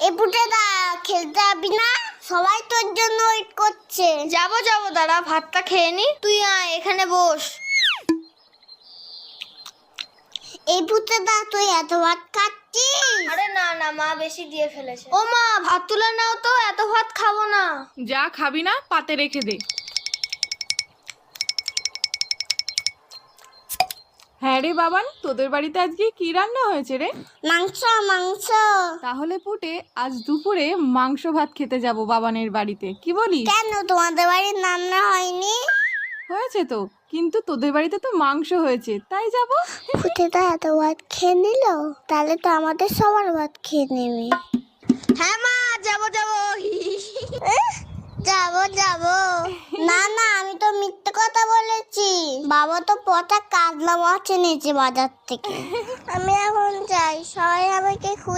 এই পুটেদা খেলতে যাবি না? সবাই তোর জন্য ওয়েট করছে। যাবো দাঁড়া, ভাতটা খেয়ে নি। তুই আয় এখানে বস। এই পুটেদা তুই এত ভাত খাচ্ছিস? আরে না মা বেশি দিয়ে ফেলেছে। ও মা, ভাত তুলে নাও তো, এত ভাত খাবো না। যা খাবি না পাতে রেখে দে। হ্যাঁ রে বাবান, তোদের বাড়িতে আজকে কি রান্না হয়েছে রে? মাংস মাংস। তাহলে পুটে আজ দুপুরে মাংস ভাত খেতে যাব বাবানের বাড়িতে, কি বলিস? কেন তোমাদের বাড়ির রান্না হয়নি? হয়েছে তো, কিন্তু তোদের বাড়িতে তো মাংস হয়েছে, তাই যাব। পুটেদা এত ভাত খেয়ে নিল, তাহলে তো আমাদের সবার ভাত খেয়ে নেবে। হ্যাঁ মা, যাবো যাবো যাবো। না আমি তো মিথ্যে কথা বলেছি। বাবা তো পচা কাতলা মাছ এনেছে বাজার থেকে। আমি এখন যাই, সবাই আমাকে